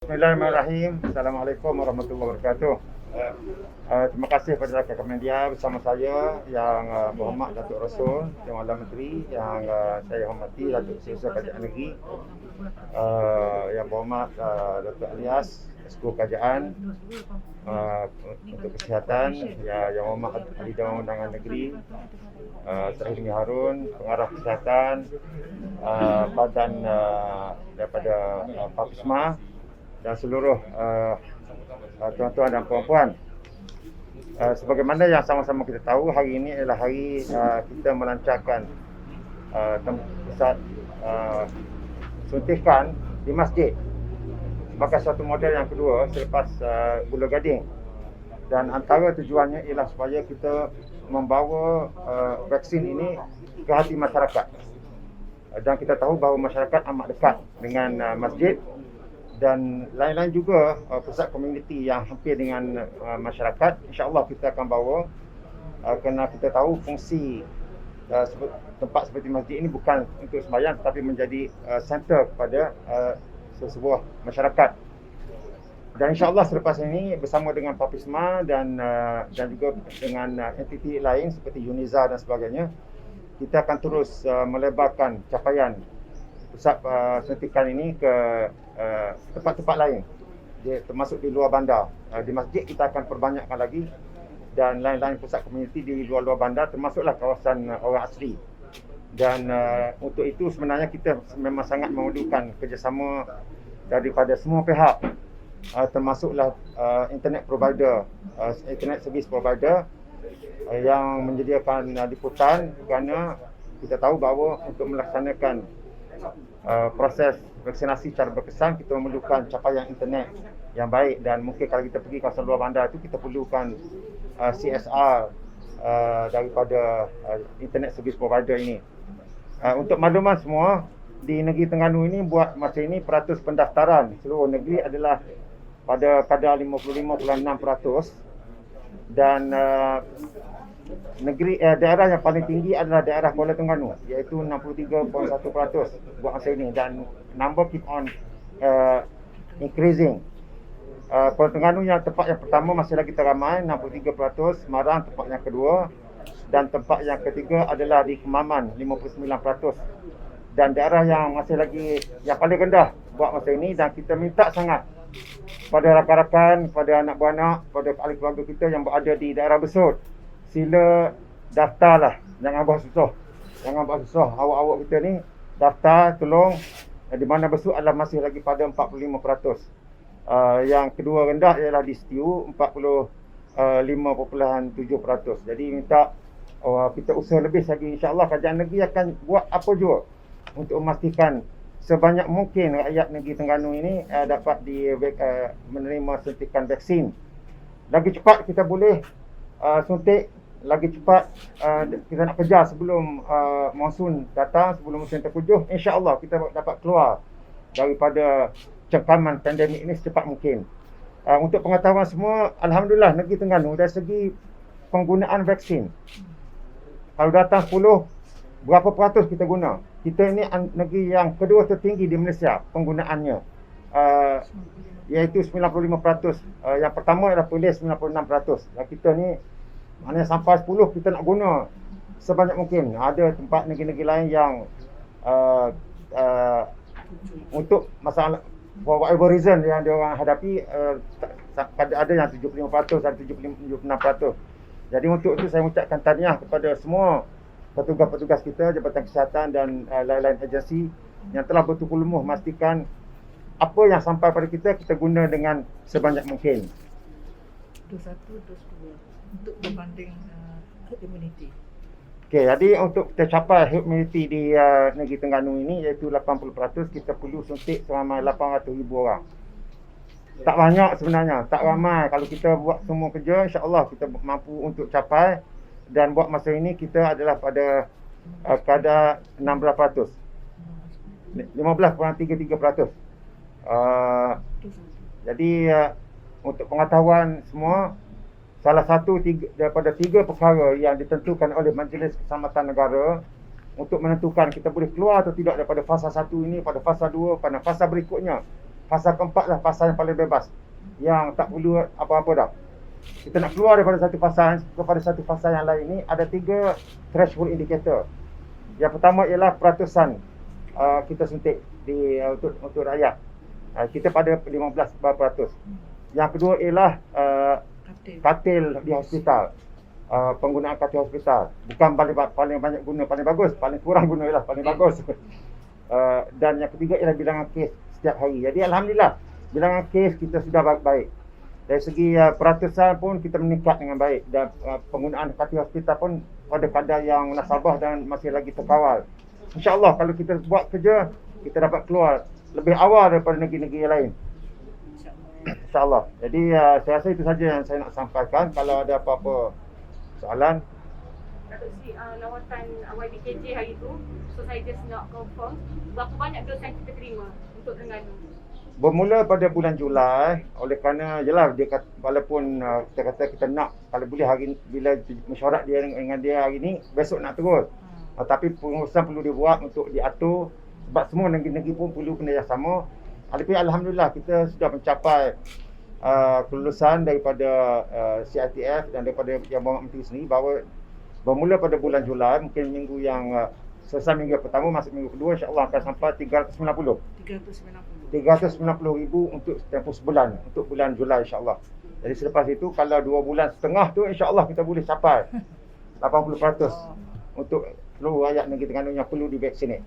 Bismillahirrahmanirrahim. Assalamualaikum warahmatullahi wabarakatuh. Terima kasih kepada rakan media bersama saya yang berhormat Datuk Rasul, Yang Wala Menteri, yang saya hormati Datuk Setiausaha Kerajaan Negeri, yang berhormat Datuk Alias, Esko Kerajaan untuk Kesihatan, yang berhormat Ahli Dewan Undangan Negeri, Saifuddin Harun, Pengarah Kesihatan, badan daripada Papsma, dan seluruh tuan-tuan dan puan-puan. Sebagaimana yang sama-sama kita tahu, hari ini adalah hari kita melancarkan pusat suntikan di masjid sebagai satu model yang kedua selepas Gula Gading. Dan antara tujuannya ialah supaya kita membawa vaksin ini ke hati masyarakat. Dan kita tahu bahawa masyarakat amat dekat dengan masjid dan lain-lain juga pusat komuniti yang hampir dengan masyarakat. InsyaAllah kita akan bawa, kerana kita tahu fungsi tempat seperti masjid ini bukan untuk sembahyang tetapi menjadi center kepada sebuah masyarakat. Dan insyaAllah selepas ini bersama dengan Papsma dan juga dengan entiti lain seperti UNIZA dan sebagainya, kita akan terus melebarkan capaian pusat suntikan ini ke tempat-tempat lain, termasuk di luar bandar. Di masjid kita akan perbanyakkan lagi, dan lain-lain pusat komuniti di luar-luar bandar, termasuklah kawasan orang asli. Dan untuk itu sebenarnya kita memang sangat memerlukan kerjasama daripada semua pihak, termasuklah internet provider, internet service provider yang menyediakan liputan, kerana kita tahu bahawa untuk melaksanakan proses vaksinasi secara berkesan kita memerlukan capaian internet yang baik. Dan mungkin kalau kita pergi kawasan luar bandar itu kita perlukan CSR daripada internet service provider ini. Untuk makluman semua, di negeri Terengganu ini buat masa ini peratus pendaftaran seluruh negeri adalah pada kadar 55.6%, dan daerah yang paling tinggi adalah daerah Kuala Terengganu, iaitu 63.1% buat masa ini, dan number keep on increasing. Kuala Terengganu yang tempat yang pertama masih lagi teramai 63%, Semarang tempat yang kedua, dan tempat yang ketiga adalah di Kemaman 59%. Dan daerah yang masih lagi yang paling rendah buat masa ini, dan kita minta sangat pada rakan-rakan, pada anak beranak, pada ahli keluarga kita yang berada di daerah Besut, sila daftarlah, jangan buat susah. Awak-awak kita ni daftar, tolong. Di mana Besut adalah masih lagi pada 45%. Yang kedua rendah ialah di Setiu 45.7%. Jadi minta kita usaha lebih lagi. InsyaAllah kerajaan negeri akan buat apa juga untuk memastikan sebanyak mungkin rakyat negeri Terengganu ini dapat menerima suntikan vaksin. Lagi cepat kita boleh suntik, lagi cepat kita nak kejar sebelum monsun datang, sebelum musim terkujuh. InsyaAllah kita dapat keluar daripada cengkaman pandemik ini secepat mungkin. Untuk pengetahuan semua, Alhamdulillah negeri Terengganu dari segi penggunaan vaksin, kalau datang 10, berapa peratus kita guna? Kita ini negeri yang kedua tertinggi di Malaysia penggunaannya, iaitu 95%. Yang pertama adalah Perlis 96%. Dan kita ni maknanya sampai 10 kita nak guna sebanyak mungkin. Ada tempat negeri-negeri lain yang untuk masalah whatever reason yang dia orang hadapi, ada yang 75%, ada 76%. Jadi untuk itu saya mengucapkan tahniah kepada semua petugas-petugas kita, Jabatan Kesihatan dan lain-lain agensi yang telah betul-betul memastikan apa yang sampai pada kita guna dengan sebanyak mungkin. Dos 1, dos 2 untuk berbanding herd immunity. Okey, jadi untuk kita capai herd immunity di negeri Terengganu ini iaitu 80%, kita perlu suntik seramai 800,000 orang. Tak banyak sebenarnya, tak ramai. Kalau kita buat semua kerja, insya-Allah kita mampu untuk capai. Dan buat masa ini kita adalah pada kadar 16%. 15.33%. Jadi untuk pengetahuan semua, salah satu daripada 3 perkara yang ditentukan oleh Majlis Keselamatan Negara untuk menentukan kita boleh keluar atau tidak daripada fasa 1 ini pada fasa 2, pada fasa berikutnya, fasa keempat lah, fasa yang paling bebas, yang tak perlu apa-apa dah. Kita nak keluar daripada satu fasa kepada satu fasa yang lain ni, ada 3 threshold indicator. Yang pertama ialah peratusan kita suntik untuk rakyat. Kita pada 15%. Yang kedua ialah katil di hospital. Penggunaan katil hospital. Bukan paling banyak guna, paling bagus. Paling kurang guna ialah paling bagus. Dan yang ketiga ialah bilangan kes setiap hari. Jadi alhamdulillah, bilangan kes kita sudah baik. Dari segi peratusan pun kita meningkat dengan baik. Dan penggunaan katil hospital pun pada kadar yang munasabah dan masih lagi terkawal. InsyaAllah kalau kita buat kerja, kita dapat keluar lebih awal daripada negeri-negeri yang lain. InsyaAllah. Jadi saya rasa itu saja yang saya nak sampaikan. Kalau ada apa-apa soalan. Datuk Sri, lawatan YBKJ hari tu, so saya just nak confirm berapa banyak dos yang kita terima untuk Terengganu? Bermula pada bulan Julai, oleh kerana jelah dia kata, walaupun kita kata kita nak, kalau boleh hari bila mesyuarat dia dengan dia hari ni, besok nak terus. Tapi pengurusan perlu dibuat untuk diatur, sebab semua negeri-negeri pun perlu kerjasama. Tapi alhamdulillah kita sudah mencapai kelulusan daripada CITF dan daripada Yang Berhormat Menteri sendiri bahawa bermula pada bulan Julai, mungkin minggu yang selesai minggu pertama, masuk minggu kedua, insyaAllah akan sampai 390,000 untuk tempoh sebulan, untuk bulan Julai insyaAllah. Jadi selepas itu, kalau 2 bulan setengah tu, insyaAllah kita boleh capai 80% untuk seluruh rakyat negeri Terengganu yang perlu divaksinasi.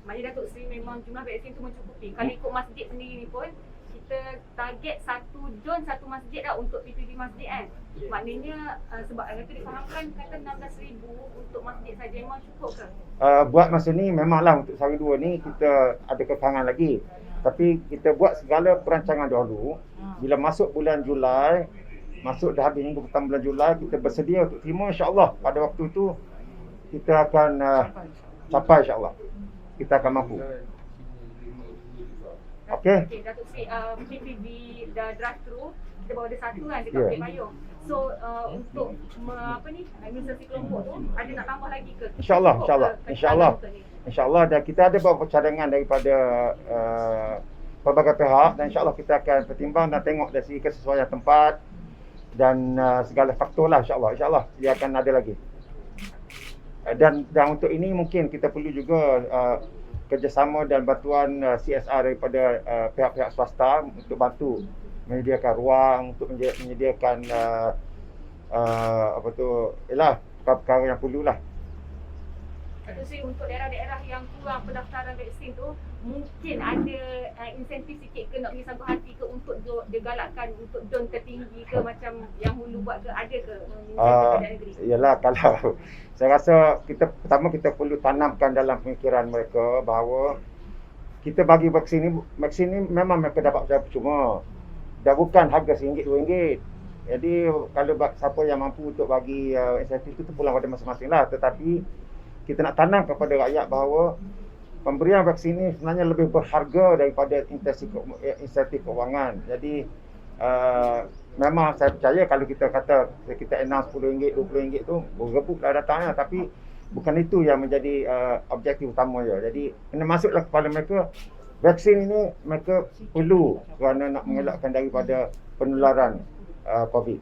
Maknanya Datuk Sri memang jumlah vaksin tu mencukupi. Kalau ikut masjid sendiri ni pun, kita target 1 don 1 masjid dah untuk PPB masjid kan. Maknanya sebab kata difahamkan kata 16,000 untuk masjid saja, memang cukup ke? Buat masa ni memanglah untuk sehari dua ni kita ada kekurangan lagi. Tapi kita buat segala perancangan dahulu. Bila masuk bulan Julai, masuk dah habis minggu pertama bulan Julai, kita bersedia untuk terima, insyaAllah pada waktu tu kita akan capai, insyaAllah kita akan mampu. Okey. Okey, Datuk Sri, PPB dah draft through, kita baru ada satu kan dekat Bukit Payung. So untuk administrasi kelompok tu ada nak tambah lagi ke? InsyaAllah, insyaAllah. Dan kita ada beberapa cadangan daripada pelbagai pihak, dan insyaAllah kita akan pertimbang dan tengok dari segi kesesuaian tempat dan segala faktor lah, insyaAllah dia akan ada lagi. Dan untuk ini mungkin kita perlu juga kerjasama dan bantuan CSR daripada pihak-pihak swasta untuk bantu menyediakan ruang, untuk menyediakan perkara-perkara yang perlulah. Datuk Sri, untuk daerah-daerah yang kurang pendaftaran vaksin tu, mungkin ada insentif sikit ke, nak bagi sanggup hati ke untuk dia galakkan untuk don tertinggi ke macam yang Hulu buat ke, ada ke insentif negeri? Yalah, kalau saya rasa pertama kita perlu tanamkan dalam pemikiran mereka bahawa kita bagi vaksin ni memang mereka dapat secara percuma. Dah bukan harga RM1, RM2. Jadi kalau siapa yang mampu untuk bagi insentif itu pulang pada masing-masing lah. Tetapi kita nak tanam kepada rakyat bahawa pemberian vaksin ini sebenarnya lebih berharga daripada insentif kewangan. Jadi memang saya percaya kalau kita kata kita announce RM10, RM20 tu berebutlah datangnya, tapi bukan itu yang menjadi objektif utama je. Jadi kena masuklah kepada mereka, vaksin ini mereka perlu kerana nak mengelakkan daripada penularan COVID.